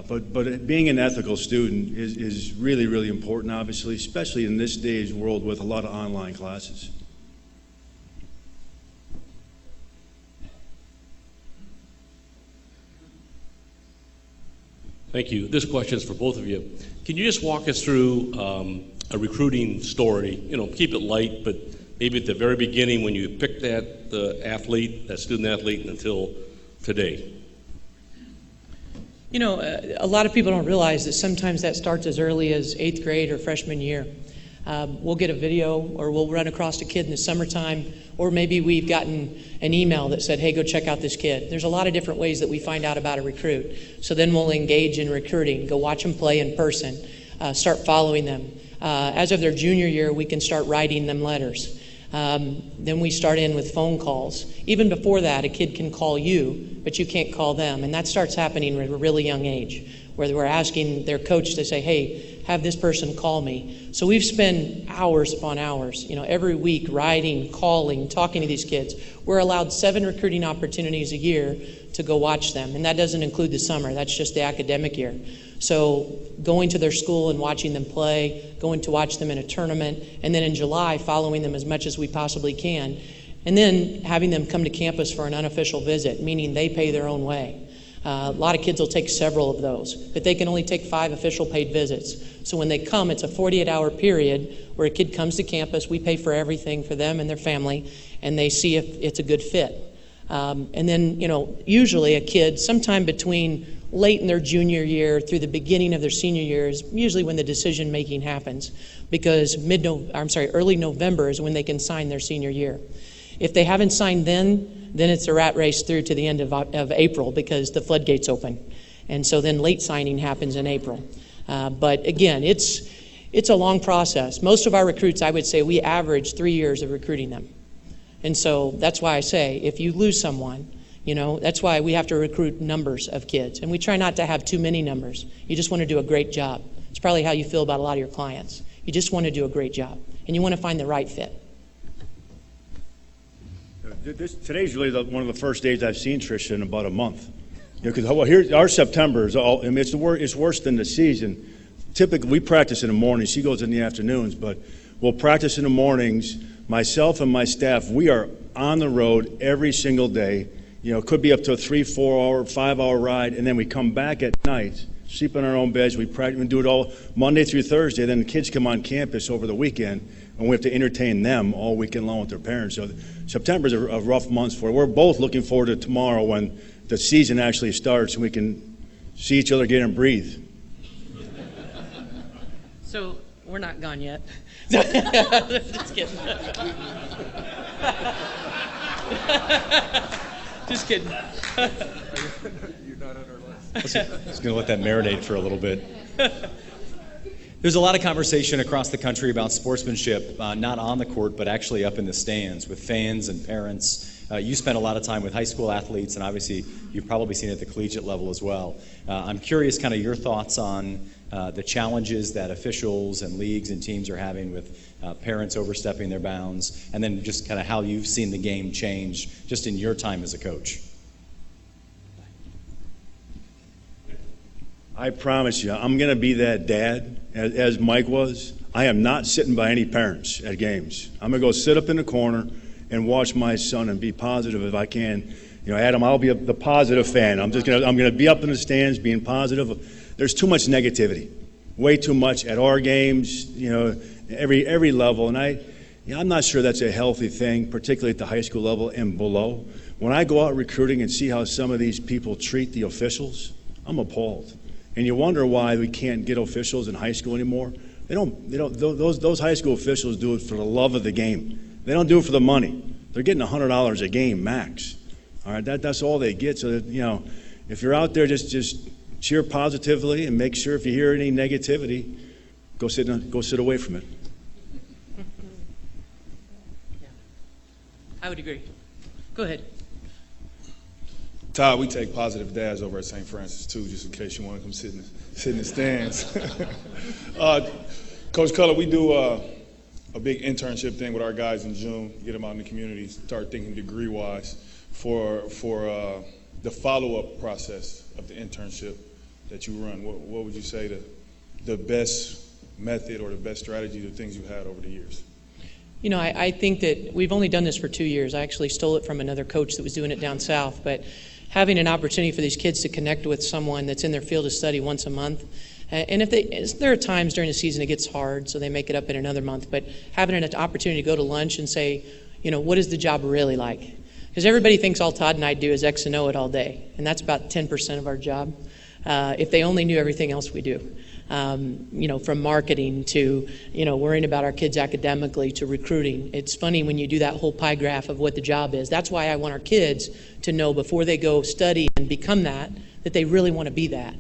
But being an ethical student is really, really important, obviously, especially in this day's world with a lot of online classes. Thank you. This question is for both of you. Can you just walk us through a recruiting story? Keep it light, but maybe at the very beginning when you picked that student athlete until today. A lot of people don't realize that sometimes that starts as early as 8th grade or freshman year. We'll get a video, or we'll run across a kid in the summertime, or maybe we've gotten an email that said, hey, go check out this kid. There's a lot of different ways that we find out about a recruit. So then we'll engage in recruiting, go watch them play in person, start following them. As of their junior year, we can start writing them letters. Then we start in with phone calls. Even before that, a kid can call you, but you can't call them. And that starts happening at a really young age, where we're asking their coach to say, hey, have this person call me. So we've spent hours upon hours, every week writing, calling, talking to these kids. We're allowed 7 recruiting opportunities a year to go watch them. And that doesn't include the summer. That's just the academic year. So going to their school and watching them play, going to watch them in a tournament, and then in July following them as much as we possibly can, and then having them come to campus for an unofficial visit, meaning they pay their own way. A lot of kids will take several of those, but they can only take 5 official paid visits. So when they come, it's a 48-hour period where a kid comes to campus, we pay for everything for them and their family, and they see if it's a good fit. And then, usually a kid, sometime between late in their junior year through the beginning of their senior year is usually when the decision making happens, because early November is when they can sign their senior year. If they haven't signed then it's a rat race through to the end of April, because the floodgates open. And so then late signing happens in April. But again, it's a long process. Most of our recruits, I would say, we average 3 years of recruiting them. And so that's why I say, if you lose someone, that's why we have to recruit numbers of kids. And we try not to have too many numbers. You just want to do a great job. It's probably how you feel about a lot of your clients. You just want to do a great job, and you want to find the right fit. Today's really one of the first days I've seen Tricia in about a month. Because here's our September is all. I mean, it's worse than the season. Typically, we practice in the mornings. She goes in the afternoons, but we'll practice in the mornings. Myself and my staff, we are on the road every single day. It could be up to a 3, 4 hour, 5 hour ride, and then we come back at night, sleep in our own beds. We practice and do it all Monday through Thursday. Then the kids come on campus over the weekend, and we have to entertain them all weekend long with their parents. So September is a rough month for us. We're both looking forward to tomorrow when the season actually starts and we can see each other again and breathe. So we're not gone yet. Just kidding. Just kidding. You're not on our list. I was going to let that marinate for a little bit. There's a lot of conversation across the country about sportsmanship, not on the court, but actually up in the stands with fans and parents. You spend a lot of time with high school athletes, and obviously you've probably seen it at the collegiate level as well. I'm curious kind of your thoughts on the challenges that officials and leagues and teams are having with parents overstepping their bounds, and then just kind of how you've seen the game change just in your time as a coach. I promise you, I'm going to be that dad, as Mike was. I am not sitting by any parents at games. I'm going to go sit up in the corner and watch my son and be positive if I can. You know, Adam, I'll be the positive fan. I'm going to be up in the stands being positive. There's too much negativity, way too much at our games, you know, every level. And I'm not sure that's a healthy thing, particularly at the high school level and below. When I go out recruiting and see how some of these people treat the officials, I'm appalled. And you wonder why we can't get officials in high school anymore. Those high school officials do it for the love of the game. They don't do it for the money. They're getting $100 a game max. All right, that's all they get. So that, you know, if you're out there, just cheer positively and make sure if you hear any negativity, go sit away from it. I would agree. Go ahead. Todd, we take positive dads over at St. Francis too, just in case you want to come sit in the stands. Coach Cullop, we do a big internship thing with our guys in June, get them out in the community, start thinking degree-wise for the follow-up process of the internship that you run. What would you say the best method or the best strategy, the things you've had over the years? You know, I think that we've only done this for 2 years. I actually stole it from another coach that was doing it down south, but having an opportunity for these kids to connect with someone that's in their field of study once a month. And there are times during the season it gets hard, so they make it up in another month, but having an opportunity to go to lunch and say, you know, what is the job really like? Because everybody thinks all Todd and I do is X and O it all day, and that's about 10% of our job. If they only knew everything else we do. You know, from marketing to, you know, worrying about our kids academically to recruiting. It's funny when you do that whole pie graph of what the job is. That's why I want our kids to know before they go study and become that they really want to be that.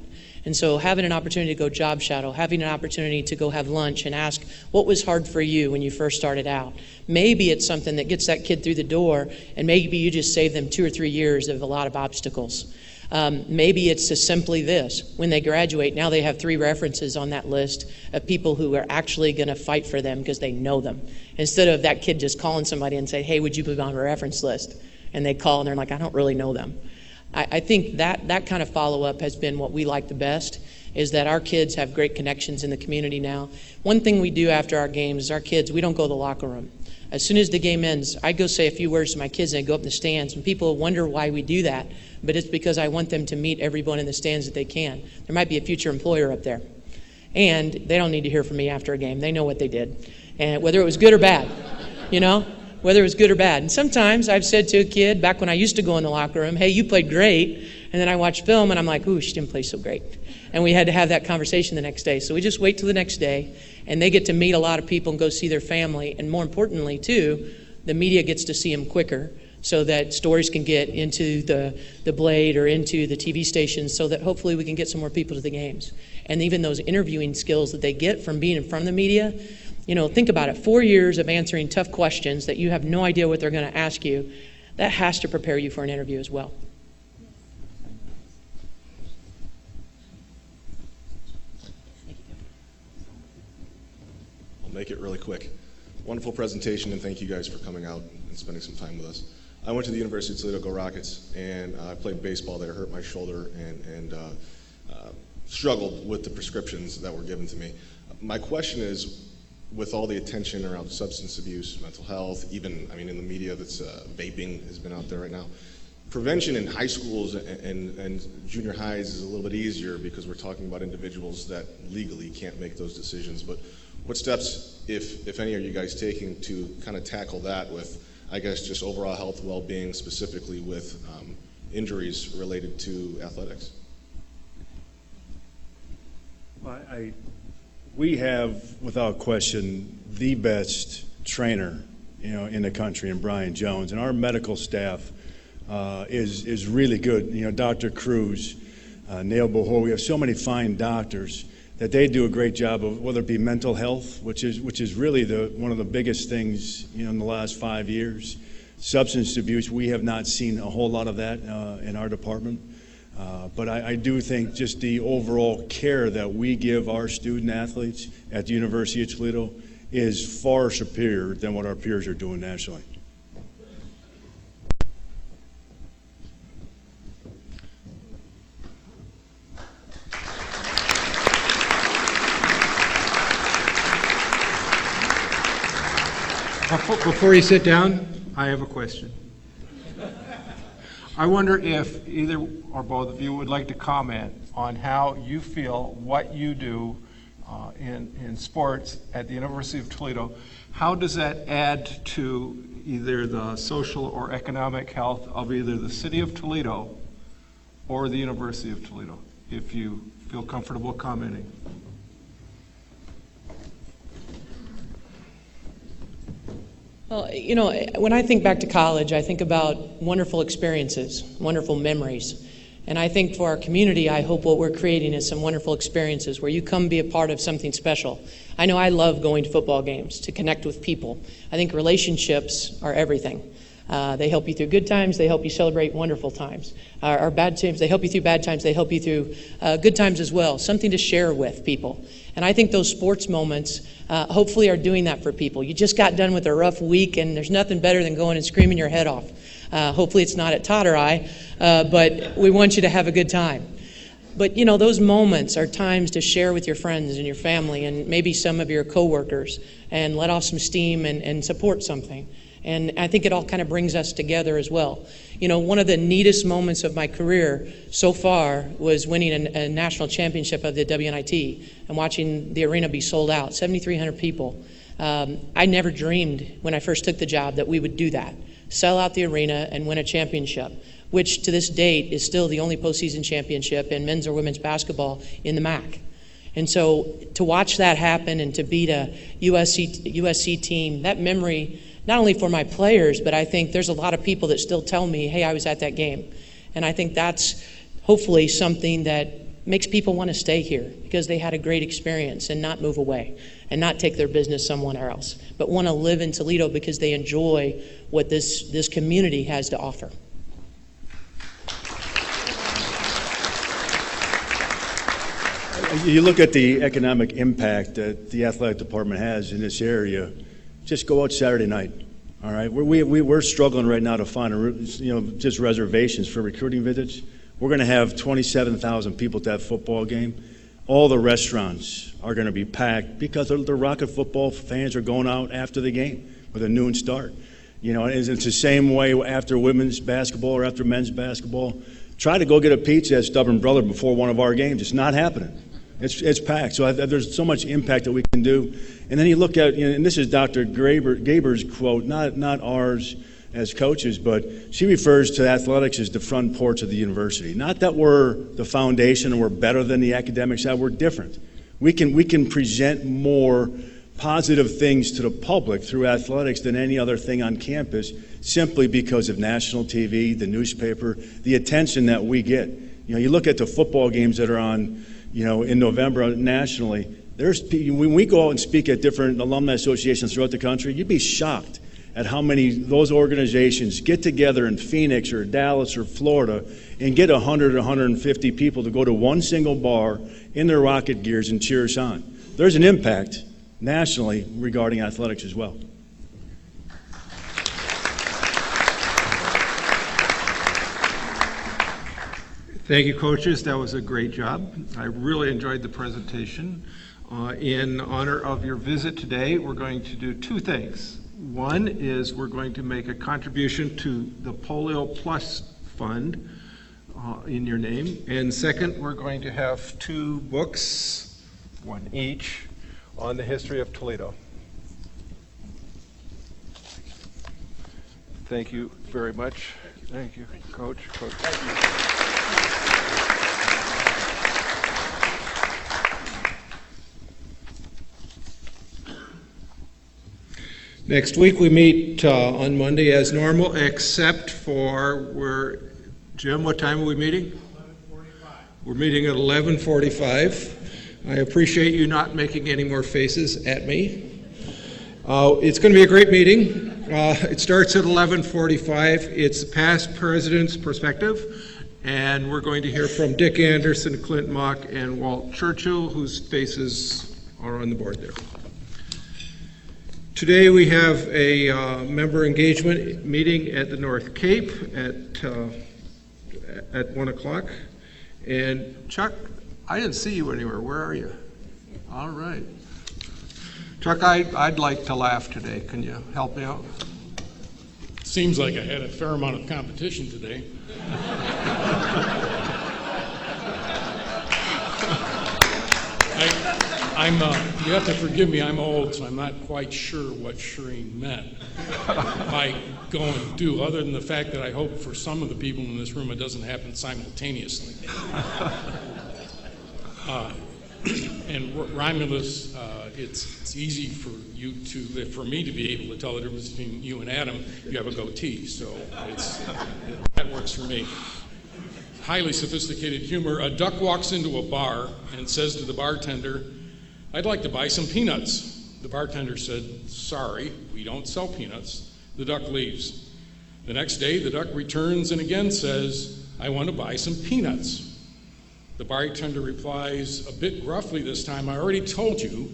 And so having an opportunity to go job shadow, having an opportunity to go have lunch and ask, what was hard for you when you first started out? Maybe it's something that gets that kid through the door, and maybe you just save them 2 or 3 years of a lot of obstacles. Maybe it's just simply this. When they graduate, now they have 3 references on that list of people who are actually going to fight for them because they know them. Instead of that kid just calling somebody and say, hey, would you put on a reference list? And they call and they're like, I don't really know them. I think that kind of follow-up has been what we like the best, is that our kids have great connections in the community now. One thing we do after our games is our kids, we don't go to the locker room. As soon as the game ends, I go say a few words to my kids and I go up in the stands, and people wonder why we do that, but it's because I want them to meet everyone in the stands that they can. There might be a future employer up there, and they don't need to hear from me after a game. They know what they did, and whether it was good or bad, you know, whether it was good or bad. And sometimes I've said to a kid, back when I used to go in the locker room, hey, you played great, and then I watch film and I'm like, ooh, she didn't play so great. And we had to have that conversation the next day. So we just wait till the next day, and they get to meet a lot of people and go see their family. And more importantly, too, the media gets to see them quicker so that stories can get into the Blade or into the TV stations, so that hopefully we can get some more people to the games. And even those interviewing skills that they get from being in front of the media, you know, think about it, 4 years of answering tough questions that you have no idea what they're going to ask you, that has to prepare you for an interview as well. I'll make it really quick. Wonderful presentation, and thank you guys for coming out and spending some time with us. I went to the University of Toledo, go Rockets, and I played baseball there, hurt my shoulder, and struggled with the prescriptions that were given to me. My question is, with all the attention around substance abuse, mental health, even, I mean, in the media, that's vaping has been out there right now. Prevention in high schools and junior highs is a little bit easier because we're talking about individuals that legally can't make those decisions. But what steps, if any, are you guys taking to kind of tackle that with, I guess, just overall health, well-being, specifically with injuries related to athletics? Well, we have, without question, the best trainer, in the country, in Brian Jones, and our medical staff is really good. Dr. Cruz, Neil Bohor, we have so many fine doctors that they do a great job of, whether it be mental health, which is really one of the biggest things in the last 5 years. Substance abuse, we have not seen a whole lot of that in our department. But I do think just the overall care that we give our student athletes at the University of Toledo is far superior than what our peers are doing nationally. Before you sit down, I have a question. I wonder if either or both of you would like to comment on how you feel what you do in sports at the University of Toledo. How does that add to either the social or economic health of either the city of Toledo or the University of Toledo, if you feel comfortable commenting? Well, when I think back to college, I think about wonderful experiences, wonderful memories. And I think for our community, I hope what we're creating is some wonderful experiences where you come be a part of something special. I know I love going to football games to connect with people. I think relationships are everything. They help you through good times. They help you celebrate wonderful times. Or bad times, they help you through bad times. They help you through good times as well. Something to share with people. And I think those sports moments hopefully are doing that for people. You just got done with a rough week, and there's nothing better than going and screaming your head off. Hopefully it's not at Todd or I, but we want you to have a good time. But those moments are times to share with your friends and your family and maybe some of your coworkers and let off some steam and support something. And I think it all kind of brings us together as well. One of the neatest moments of my career so far was winning a national championship of the WNIT and watching the arena be sold out, 7,300 people. I never dreamed when I first took the job that we would do that, sell out the arena and win a championship, which to this date is still the only postseason championship in men's or women's basketball in the MAC. And so to watch that happen and to beat a USC team, that memory, not only for my players, but I think there's a lot of people that still tell me, hey, I was at that game. And I think that's hopefully something that makes people want to stay here because they had a great experience and not move away and not take their business somewhere else, but want to live in Toledo because they enjoy what this community has to offer. You look at the economic impact that the athletic department has in this area. Just go out Saturday night, all right? We're struggling right now to find, just reservations for recruiting visits. We're going to have 27,000 people at that football game. All the restaurants are going to be packed because the Rocket football fans are going out after the game with a noon start. It's the same way after women's basketball or after men's basketball. Try to go get a pizza at Stubborn Brother before one of our games. It's not happening. It's packed. So there's so much impact that we can do. And then you look at, and this is Dr. Gaber's quote, not ours as coaches, but she refers to athletics as the front porch of the university. Not that we're the foundation and we're better than the academic side. We're different. We can present more positive things to the public through athletics than any other thing on campus simply because of national TV, the newspaper, the attention that we get. You look at the football games that are on, in November nationally. When we go out and speak at different alumni associations throughout the country, you'd be shocked at how many those organizations get together in Phoenix or Dallas or Florida and get 100 or 150 people to go to one single bar in their Rocket gears and cheer us on. There's an impact nationally regarding athletics as well. Thank you, coaches. That was a great job. I really enjoyed the presentation. In honor of your visit today, we're going to do two things. One is we're going to make a contribution to the Polio Plus Fund in your name. And second, we're going to have two books, one each, on the history of Toledo. Thank you very much. Thank you, Coach. Thank you. Next week, we meet on Monday as normal, except for, Jim, what time are we meeting? 11:45. We're meeting at 11:45. I appreciate you not making any more faces at me. It's going to be a great meeting. It starts at 11:45. It's the past president's perspective, and we're going to hear from Dick Anderson, Clint Mock, and Walt Churchill, whose faces are on the board there. Today we have a member engagement meeting at the North Cape at 1 o'clock. And Chuck, I didn't see you anywhere. Where are you? All right. Chuck, I'd like to laugh today. Can you help me out? Seems like I had a fair amount of competition today. You have to forgive me, I'm old, so I'm not quite sure what Shireen meant by go and do, other than the fact that I hope for some of the people in this room it doesn't happen simultaneously. And Romulus, it's easy for me to be able to tell the difference between you and Adam. You have a goatee, so that works for me. Highly sophisticated humor. A duck walks into a bar and says to the bartender, "I'd like to buy some peanuts." The bartender said, "Sorry, we don't sell peanuts." The duck leaves. The next day, the duck returns and again says, "I want to buy some peanuts." The bartender replies, a bit gruffly this time, "I already told you,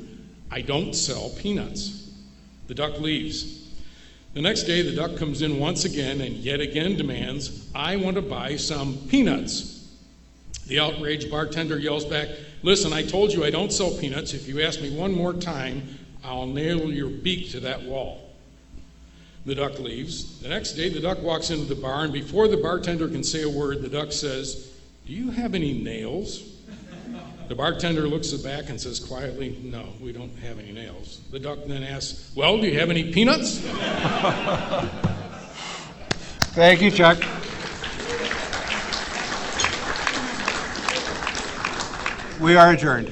I don't sell peanuts." The duck leaves. The next day, the duck comes in once again and yet again demands, "I want to buy some peanuts." The outraged bartender yells back, "Listen, I told you I don't sell peanuts. If you ask me one more time, I'll nail your beak to that wall." The duck leaves. The next day, the duck walks into the bar, and before the bartender can say a word, the duck says, "Do you have any nails?" The bartender looks back and says quietly, "No, we don't have any nails." The duck then asks, "Well, do you have any peanuts?" Thank you, Chuck. We are adjourned.